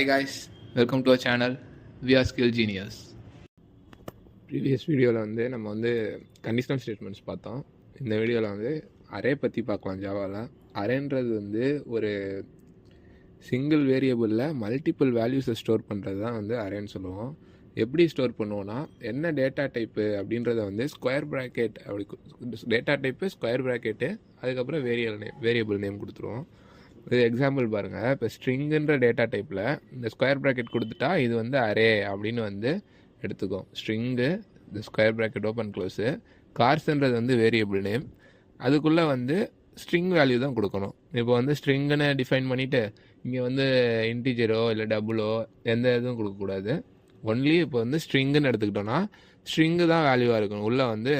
Hi guys, welcome to our channel. We are Skill Genius. Previous வீடியோவில் நம்ம conditional statements பார்த்தோம். இந்த வீடியோவில் அரே பற்றி பார்க்கலாம். ஜாவாவில் அரேன்றது ஒரு சிங்கிள் வேரியபிளில் மல்டிபிள் வேல்யூஸை ஸ்டோர் பண்ணுறது தான் அரேன்னு சொல்லுவோம். எப்படி ஸ்டோர் பண்ணுவோன்னா, என்ன டேட்டா டைப்பு அப்படின்றத ஸ்கொயர் ப்ராக்கெட் அப்படி டேட்டா டைப்பு ஸ்கொயர் ப்ராக்கெட்டு அதுக்கப்புறம் வேரியபிள் நேம் கொடுத்துருவோம். இது எக்ஸாம்பிள் பாருங்கள். இப்போ ஸ்ட்ரிங்குன்ற டேட்டா டைப்பில் இந்த ஸ்கொயர் ப்ராக்கெட் கொடுத்துட்டா இது அரே அப்படின்னு எடுத்துக்கும். ஸ்ட்ரிங்கு இந்த ஸ்கொயர் ப்ராக்கெட் ஓப்பன் க்ளோஸு, கார்ஸ்ன்றது வேரியபிள் நேம், அதுக்குள்ளே ஸ்ட்ரிங் வேல்யூ தான் கொடுக்கணும். இப்போ ஸ்ட்ரிங்குன்னு டிஃபைன் பண்ணிவிட்டு இங்கே இன்டிஜரோ இல்லை டபுளோ எந்த இதுவும் கொடுக்கக்கூடாது. ஒன்லி இப்போ ஸ்ட்ரிங்குன்னு எடுத்துக்கிட்டோன்னா ஸ்ட்ரிங்கு தான் வேல்யூவாக இருக்கணும், உள்ளே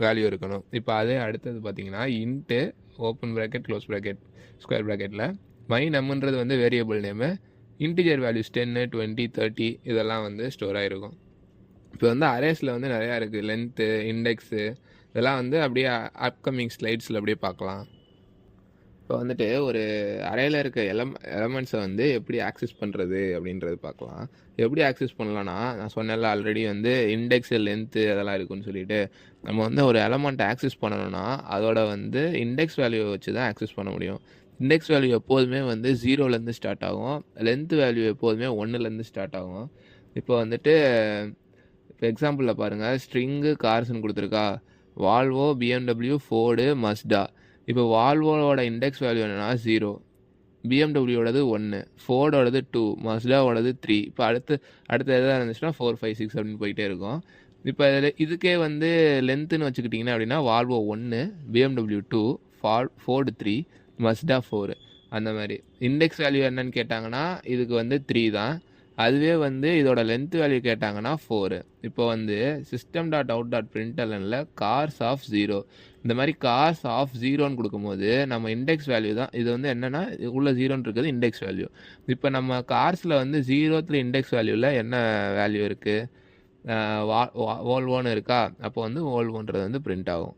வேல்யூ இருக்கணும். இப்போ அதே அடுத்தது பார்த்தீங்கன்னா int open bracket close bracket square ப்ராக்கெட்டில் மை நம்ன்றது வேரியபிள் நேமு, இன்டிஜர் வேல்யூஸ் 10, 20, 30 இதெல்லாம் ஸ்டோர் ஆகிருக்கும். இப்போ அரேஸில் நிறையா இருக்குது. லென்த்து, இண்டெக்ஸு இதெல்லாம் அப்படியே அப்கமிங் ஸ்லைட்ஸில் அப்படியே பார்க்கலாம். இப்போ ஒரு அரேயில் இருக்க எலமெண்ட்ஸை எப்படி ஆக்சஸ் பண்ணுறது அப்படின்றது பார்க்கலாம். எப்படி ஆக்சஸ் பண்ணலான்னா, நான் சொன்னேன்ல ஆல்ரெடி இண்டெக்ஸு, லென்த்து அதெல்லாம் இருக்குன்னு சொல்லிட்டு, நம்ம ஒரு எலமெண்ட்டை ஆக்சஸ் பண்ணணும்னா அதோட இண்டெக்ஸ் வேல்யூவை வச்சு தான் ஆக்சஸ் பண்ண முடியும். இண்டெக்ஸ் வேல்யூ எப்போதுமே 0லேருந்து ஸ்டார்ட் ஆகும், லென்த் வேல்யூ எப்போதுமே 1லேருந்து ஸ்டார்ட் ஆகும். இப்போ இப்போ எக்ஸாம்பிளில் பாருங்கள், ஸ்ட்ரிங்கு கார்ஸ்ன்னு கொடுத்துருக்கா, வால்வோ, பிஎம்டபிள்யூ, ஃபோர்டு, மஸ்டா. இப்போ வால்வோட இண்டெக்ஸ் வேல்யூ என்னென்னா 0, பிஎம்டபிள்யூவோடது 1, ஃபோர்டோடது 2, மஸ்டாவோடது 3. இப்போ அடுத்து எதாவது இருந்துச்சுன்னா 4, 5, 6 அப்படின்னு போயிட்டே இருக்கும். இப்போ இதுக்கே லென்த்துன்னு வச்சுக்கிட்டிங்கன்னா அப்படின்னா வால்வோ 1, பிஎம்டபிள்யூ 2, ஃபோர்டு 3, மஸ்டா 4 அந்த மாதிரி. இண்டெக்ஸ் வேல்யூ என்னன்னு கேட்டாங்கன்னா இதுக்கு 3 தான். அதுவே இதோட லென்த் வேல்யூ கேட்டாங்கன்னா 4. இப்போ system டாட் அவுட் டாட் printlnல கார்ஸ் ஆஃப் 0 இந்த மாதிரி கார்ஸ் ஆஃப் 0ன்னு கொடுக்கும்போது நம்ம இண்டெக்ஸ் வேல்யூ தான் இது என்னென்னா உள்ள 0ன்னு இருக்குது இண்டெக்ஸ் வேல்யூ. இப்போ நம்ம கார்ஸில் 0th இண்டெக்ஸ் வேல்யூவில் என்ன வேல்யூ இருக்குது, வோல்வோன்னு இருக்கா, அப்போ வோல்வோன்றது பிரிண்ட் ஆகும்.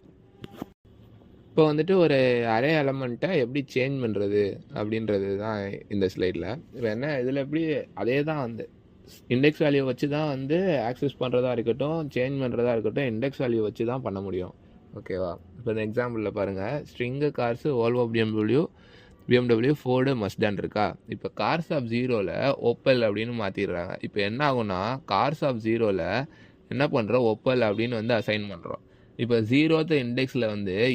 இப்போ ஒரு அரே எலமெண்ட்டை எப்படி சேஞ்ச் பண்ணுறது அப்படின்றது தான் இந்த ஸ்லைடில். இப்போ என்ன இதில் எப்படி அதே தான் இண்டெக்ஸ் வேல்யூ வச்சு தான் ஆக்சஸ் பண்ணுறதா இருக்கட்டும், சேஞ்ச் பண்ணுறதா இருக்கட்டும், இண்டெக்ஸ் வேல்யூ வச்சு தான் பண்ண முடியும். ஓகேவா? இப்போ இந்த எக்ஸாம்பிளில் பாருங்கள், string cars Volvo BMW Ford மஸ்டான் இருக்கா. இப்போ கார்ஸ் ஆஃப் 0ல் ஒப்பல் அப்படின்னு மாற்றிடுறாங்க. இப்போ என்ன ஆகும்னா கார்ஸ் ஆஃப் 0ல் என்ன பண்ணுறோம், ஒப்பல் அப்படின்னு அசைன் பண்ணுறோம். இப்போ 0th இண்டெக்ஸில்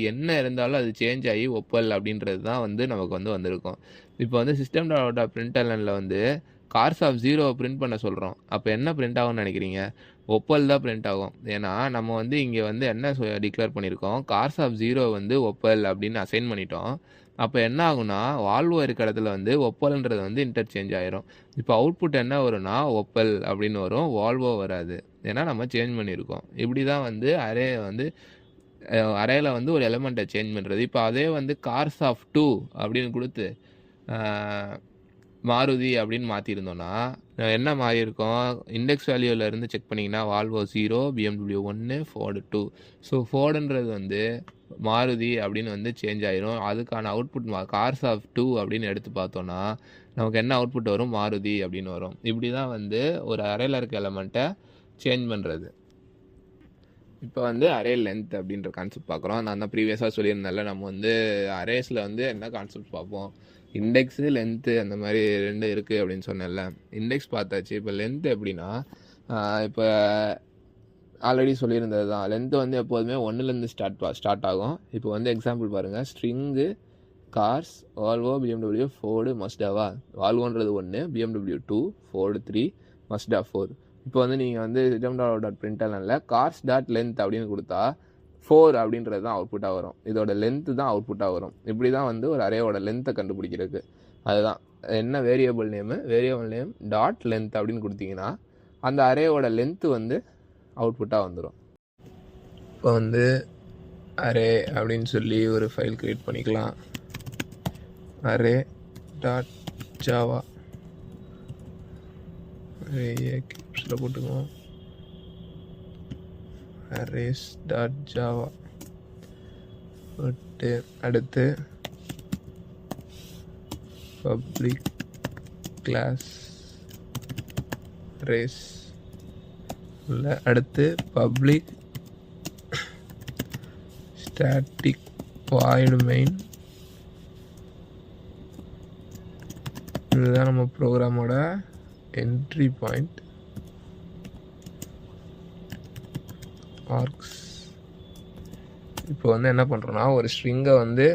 என்ன இருந்தாலும் அது சேஞ்ச் ஆகி ஒப்பல் அப்படின்றது தான் நமக்கு வந்திருக்கும். இப்போ சிஸ்டம் டாட் printlnல கார்ஸ் ஆஃப் 0 பிரிண்ட் பண்ண சொல்கிறோம். அப்போ என்ன பிரிண்ட் ஆகும்னு நினைக்கிறீங்க? ஒப்பல் தான் பிரிண்ட் ஆகும். ஏன்னா நம்ம இங்கே என்ன டிக்ளேர் பண்ணியிருக்கோம், கார்ஸ் ஆஃப் 0 ஒப்பல் அப்படின்னு அசைன் பண்ணிட்டோம். அப்போ என்ன ஆகும்னா வால்வோ இருக்க இடத்துல ஒப்பல்ன்றது இன்டர்சேஞ்ச் ஆயிரும். இப்போ அவுட்புட் என்ன வரும்னா ஒப்பல் அப்படின்னு வரும், வால்வோ வராது. ஏன்னா நம்ம சேஞ்ச் பண்ணியிருக்கோம். இப்படி தான் அரே அரேயில் ஒரு எலமெண்ட்டை சேஞ்ச் பண்ணுறது. இப்போ அதே கார்ஸ் ஆஃப் 2 அப்படின்னு கொடுத்து மாருதி அப்படின்னு மாற்றிருந்தோன்னா என்ன மாறியிருக்கோம், இண்டெக்ஸ் வேல்யூவிலேருந்து செக் பண்ணிங்கன்னா வால்வோ 0, பிஎம்டபிள்யூ 1, ஃபோர்டு 2. ஸோ ஃபோர்டுன்றது மாருதி அப்படின்னு சேஞ்ச் ஆயிரும். அதுக்கான அவுட்புட் கார்ஸ் ஆஃப் 2 அப்படின்னு எடுத்து பார்த்தோன்னா நமக்கு என்ன அவுட்புட் வரும், மாருதி அப்படின்னு வரும். இப்படி தான் ஒரு அரேயில் இருக்க எலமெண்ட்டை சேஞ்ச் பண்ணுறது. இப்போ அரே லென்த் அப்படின்ற கான்செப்ட் பார்க்குறோம். நான் தான் ப்ரீவியஸாக சொல்லியிருந்தேன்ல, நம்ம அரேஸில் என்ன கான்செப்ட் பார்ப்போம், இண்டெக்ஸு, லென்த்து அந்த மாதிரி 2 இருக்குது அப்படின்னு சொன்னேன்ல. இண்டெக்ஸ் பார்த்தாச்சு. இப்போ லென்த் எப்படின்னா, இப்போ ஆல்ரெடி சொல்லியிருந்தது தான், லென்த்து எப்போதுமே 1லேருந்து ஸ்டார்ட் ஆகும். இப்போ எக்ஸாம்பிள் பாருங்கள், string cars Volvo BMW Ford மஸ்டாவா. வால்வோன்றது 1, பிஎம்டபிள்யூ 2, ஃபோர்டு 3, மஸ்டா 4. இப்போ நீங்கள் system டாட் printlnல கார்ஸ் டாட் லென்த் அப்படின்னு கொடுத்தா 4 அப்படின்றது தான் அவுட்புட்டாக வரும். இதோட லென்த்து தான் அவுட்புட்டாக வரும். இப்படி தான் ஒரு அரேயோட லென்த்தை கண்டுபிடிக்கிறதுக்கு. அதுதான் என்ன வேரியபிள் நேம் டாட் லென்த் அப்படின்னு கொடுத்தீங்கன்னா அந்த அரேயோட லென்த்து அவுட்புட்டாக வந்துடும். இப்போ அரே அப்படின்னு சொல்லி ஒரு ஃபைல் க்ரியேட் பண்ணிக்கலாம். அரே டாட் ஜாவா கிப்ஸில் போட்டுக்குவோம். அரேஸ் டாட் ஜாவா போட்டு அடுத்து பப்ளிக் கிளாஸ் ரேஸ் இல்லை, அடுத்து பப்ளிக் ஸ்டாட்டிக் வாய்டு மெயின். இதுதான் நம்ம ப்ரோக்ராமோட என்ட்ரி பாயிண்ட். ஆர்க்ஸ். இப்போ வந்து என்ன பண்ணுறோன்னா ஒரு ஸ்ட்ரிங்கை வந்து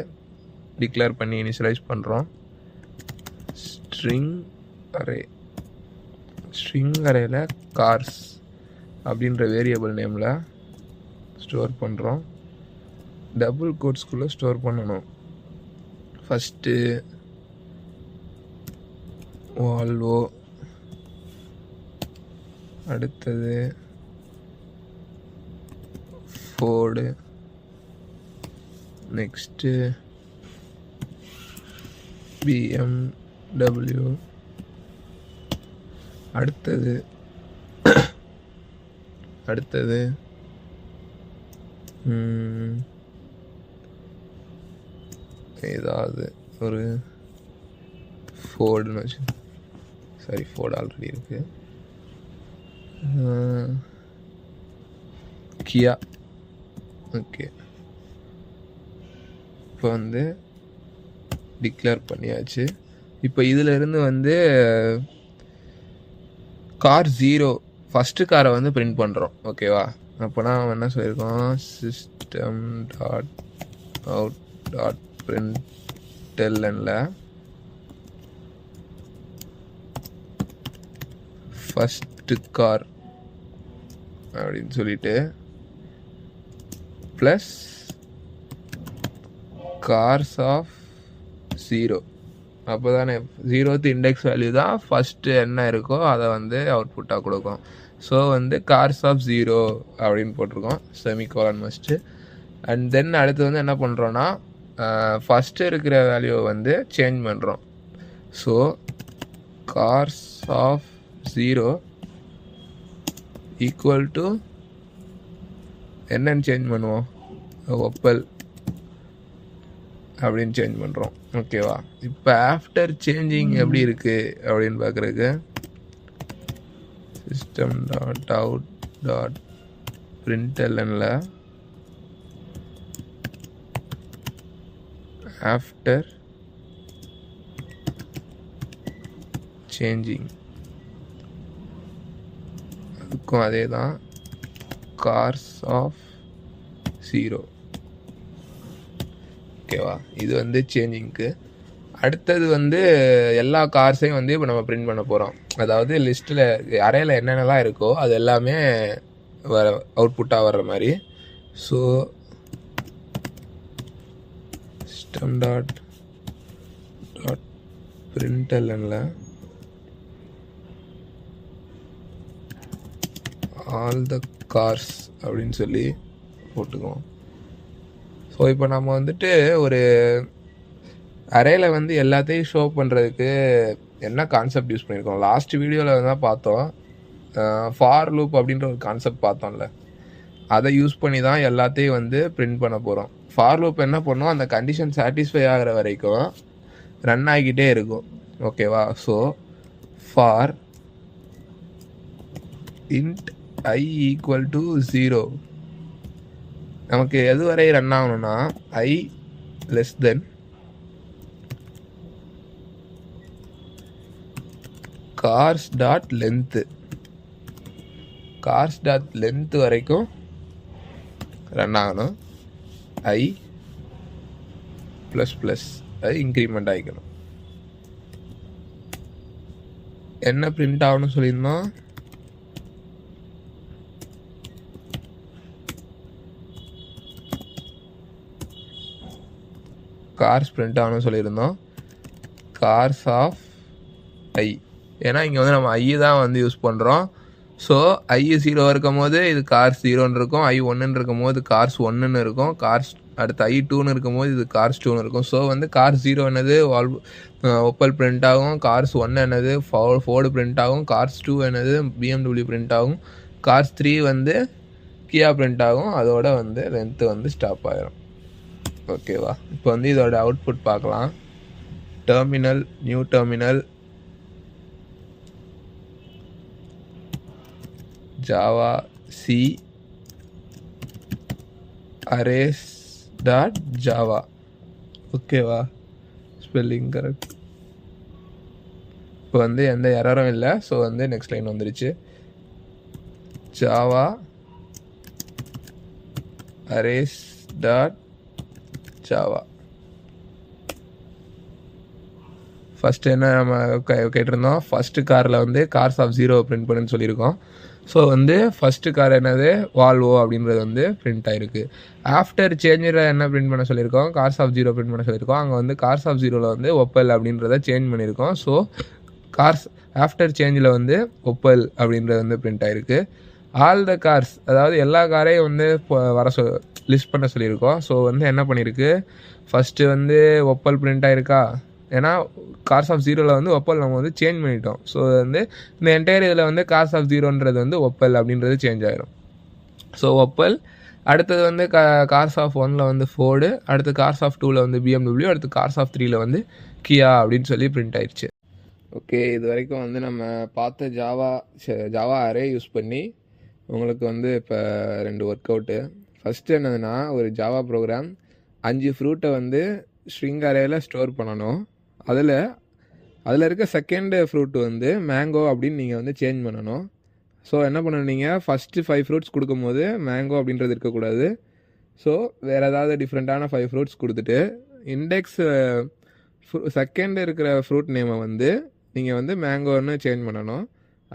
டிக்ளேர் பண்ணி இனிஷியலைஸ் பண்ணுறோம். ஸ்ட்ரிங் அரேல கார்ஸ் அப்படின்ற வேரியபிள் நேமில் ஸ்டோர் பண்ணுறோம். டபுள் கோட்ஸ்குள்ளே ஸ்டோர் பண்ணணும். ஃபஸ்ட்டு வால்வோ, அடுத்தது ஃபோர்டு, நெக்ஸ்ட்டு BMW, அடுத்தது ஏதாவது ஒரு ஃபோர்டுன்னு வச்சு, சாரி ஃபோர்டு ஆல்ரெடி இருக்குது. கியா. ஓகே, இப்போ வந்து டிக்ளேர் பண்ணியாச்சு. இப்போ இதிலிருந்து வந்து கார் 0 ஃபஸ்ட்டு காரை வந்து பிரிண்ட் பண்ணுறோம். ஓகேவா? அப்போனா நம்ம என்ன சொல்லியிருக்கோம், சிஸ்டம் டாட் அவுட் டாட் பிரிண்டெல்ல ஃபஸ்ட்டு கார் அப்படின்னு சொல்லிட்டு ப்ளஸ் கார்ஸ் ஆஃப் 0. அப்போ தானே 0th இண்டெக்ஸ் வேல்யூ தான் ஃபஸ்ட்டு என்ன இருக்கோ அதை வந்து அவுட்புட்டாக கொடுக்கும். ஸோ வந்து கார்ஸ் ஆஃப் 0 அப்படின்னு போட்டிருக்கோம், செமிகோலன் மஸ்ட்டு. அண்ட் தென் அடுத்து வந்து என்ன பண்ணுறோன்னா ஃபஸ்ட்டு இருக்கிற வேல்யூவை வந்து சேஞ்ச் பண்ணுறோம். So cos of 0 equal to என்னன்னு சேஞ்ச் பண்ணுவோம், ஒப்பல் அப்படின்னு சேஞ்ச் பண்ணுறோம். ஓகேவா? இப்போ ஆஃப்டர் சேஞ்சிங் எப்படி இருக்குது அப்படின்னு பார்க்குறதுக்கு சிஸ்டம் டாட் அவுட் டாட் பிரிண்டெல்ல ஆஃப்டர் சேஞ்சிங், அதுக்கும் அதே தான், கார்ஸ் ஆஃப் 0. ஓகேவா? இது வந்து சேஞ்சிங்க்கு. அடுத்தது வந்து எல்லா கார்ஸையும் வந்து இப்போ நம்ம பிரிண்ட் பண்ண போகிறோம். அதாவது லிஸ்ட்டில் அரேல என்னென்னலாம் இருக்கோ அது எல்லாமே அவுட்புட்டாக வர்ற மாதிரி. ஸோ சிஸ்டம் டாட் டாட் பிரிண்டெல்ல ஆல் த கார்ஸ் அப்படின்னு சொல்லி போட்டுக்குவோம். ஸோ இப்போ நம்ம வந்துட்டு ஒரு அரேல வந்து எல்லாத்தையும் ஷோ பண்ணுறதுக்கு என்ன கான்செப்ட் யூஸ் பண்ணியிருக்கோம், லாஸ்ட் வீடியோவில் தான் பார்த்தோம். ஃபார் லூப் அப்படின்ற ஒரு கான்செப்ட் பார்த்தோம்ல, அதை யூஸ் பண்ணி தான் எல்லாத்தையும் வந்து பிரிண்ட் பண்ண போகிறோம். ஃபார் லூப் என்ன பண்ணோம், அந்த கண்டிஷன் சாட்டிஸ்ஃபை ஆகிற வரைக்கும் ரன் ஆகிக்கிட்டே இருக்கும். ஓகேவா? So for int I equal to 0, நமக்கு எது வரை ரன் ஆகணும்னா I less than cars dot length, cars dot length வரைக்கும் ரன் ஆகணும். I ப்ளஸ் ப்ளஸ் அது இன்க்ரிமெண்ட் ஆகிக்கணும். என்ன பிரிண்ட் ஆகணும்னு சொல்லியிருந்தோம், கார்ஸ் பிரிண்ட் ஆகணும்னு சொல்லியிருந்தோம், கார்ஸ் ஆஃப் I. ஏன்னா இங்கே வந்து நம்ம ஐ தான் வந்து யூஸ் பண்ணுறோம். ஸோ ஐ 0 இருக்கும் போது இது கார்ஸ் 0ன்னு இருக்கும், I 1ன்னு இருக்கும் போது கார்ஸ் 1ன்னு இருக்கும், கார்ஸ் அடுத்து I 2ன்னு இருக்கும் போது இது கார்ஸ் 2ன்னு இருக்கும். ஸோ வந்து கார்ஸ் 0 என்னது ஒப்பல் பிரிண்ட் ஆகும், கார்ஸ் 1 என்னது ஃபோர்டு பிரிண்ட் ஆகும், கார்ஸ் 2 என்னது BMW பிரிண்ட் ஆகும், கார்ஸ் 3 வந்து கியா பிரிண்ட் ஆகும். அதோட வந்து லென்த்து வந்து ஸ்டாப் ஆகிரும். ஓகேவா? இப்போ வந்து இதோட அவுட்புட் பார்க்கலாம். Terminal, new terminal, javac arrays dot Java. ஓகேவா? Spelling correct. இப்போ வந்து எந்த எரரும் இல்லை. ஸோ வந்து நெக்ஸ்ட் லைன் வந்துருச்சு. Java arrays dot Java. First என்ன நம்ம கேட்டிருந்தோம், ஃபஸ்ட்டு காரில் வந்து கார்ஸ் ஆஃப் ஜீரோ பிரிண்ட் பண்ணுன்னு சொல்லியிருக்கோம். ஸோ வந்து ஃபஸ்ட்டு கார் என்னது, வால்வோ அப்படின்றது வந்து பிரிண்ட் ஆகிருக்கு. ஆஃப்டர் சேஞ்சில் என்ன பிரிண்ட் பண்ண சொல்லியிருக்கோம், கார்ஸ் ஆஃப் ஜீரோ பிரிண்ட் பண்ண சொல்லியிருக்கோம். அங்கே வந்து கார்ஸ் ஆஃப் ஜீரோவில் வந்து ஒப்பல் அப்படின்றத சேஞ்ச் பண்ணியிருக்கோம். ஸோ கார்ஸ் ஆஃப்டர் சேஞ்சில் வந்து ஒப்பல் அப்படின்றது வந்து பிரிண்ட் ஆகிருக்கு. ஆல் த கார்ஸ், அதாவது எல்லா காரையும் வந்து லிஸ்ட் பண்ண சொல்லியிருக்கோம். ஸோ வந்து என்ன பண்ணியிருக்கு, ஃபஸ்ட்டு வந்து ஒப்பல் பிரிண்ட் ஆகிருக்கா, ஏன்னா கார்ஸ் ஆஃப் ஜீரோவில் வந்து ஒப்பல் நம்ம வந்து சேஞ்ச் பண்ணிட்டோம். ஸோ வந்து இந்த என்டையர் இதில் வந்து கார்ஸ் ஆஃப் ஜீரோன்றது வந்து ஒப்பல் அப்படின்றது சேஞ்ச் ஆகிடும். ஸோ ஒப்பல். அடுத்தது வந்து கார்ஸ் ஆஃப் 1ல் வந்து ஃபோர்டு, அடுத்து கார்ஸ் ஆஃப் 2ல் வந்து BMW, அடுத்து கார்ஸ் ஆஃப் 3ல் வந்து கியா அப்படின்னு சொல்லி பிரிண்ட் ஆயிடுச்சு. ஓகே, இது வரைக்கும் வந்து நம்ம பார்த்த ஜாவா அரே யூஸ் பண்ணி உங்களுக்கு வந்து இப்போ 2 ஒர்க் அவுட்டு. ஃபஸ்ட்டு என்னதுன்னா, ஒரு ஜாவா ப்ரோக்ராம் 5 ஃப்ரூட்டை வந்து ஸ்ட்ரிங் அரேயில் ஸ்டோர் பண்ணணும். அதில் இருக்க செகண்ட் ஃப்ரூட் வந்து மேங்கோ அப்படின்னு நீங்கள் வந்து சேஞ்ச் பண்ணணும். ஸோ என்ன பண்ணணும், நீங்கள் ஃபஸ்ட்டு 5 ஃப்ரூட்ஸ் கொடுக்கும்போது மேங்கோ அப்படின்றது இருக்கக்கூடாது. ஸோ வேறு ஏதாவது டிஃப்ரெண்ட்டான 5 ஃப்ரூட்ஸ் கொடுத்துட்டு இண்டெக்ஸ் செகண்ட் இருக்கிற ஃப்ரூட் நேமை வந்து நீங்கள் வந்து மேங்கோன்னு சேஞ்ச் பண்ணணும்.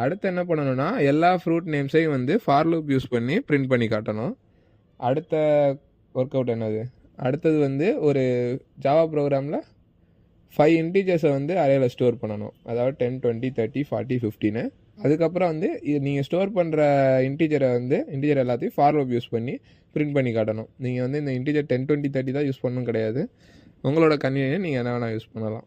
அடுத்து என்ன பண்ணணும்னா, எல்லா ஃப்ரூட் நேம்ஸையும் வந்து ஃபார் லூப் யூஸ் பண்ணி பிரிண்ட் பண்ணி காட்டணும். அடுத்த ஒர்க் அவுட் என்னது, அடுத்தது வந்து ஒரு ஜாவா ப்ரோக்ராமில் 5 இன்டீஜர்ஸை வந்து அரேயில் ஸ்டோர் பண்ணணும். அதாவது 10, 20, 30, 40, 15. அதுக்கப்புறம் வந்து நீங்கள் ஸ்டோர் பண்ணுற இன்டீஜர் எல்லாத்தையும் ஃபார் லூப் யூஸ் பண்ணி பிரிண்ட் பண்ணி காட்டணும். நீங்கள் வந்து இந்த இன்டீஜர் 10, 20, 30 தான் யூஸ் பண்ணணும் கிடையாது. உங்களோட கன்வீனியன்ட் நீங்கள் என்ன வேணால் யூஸ் பண்ணலாம்.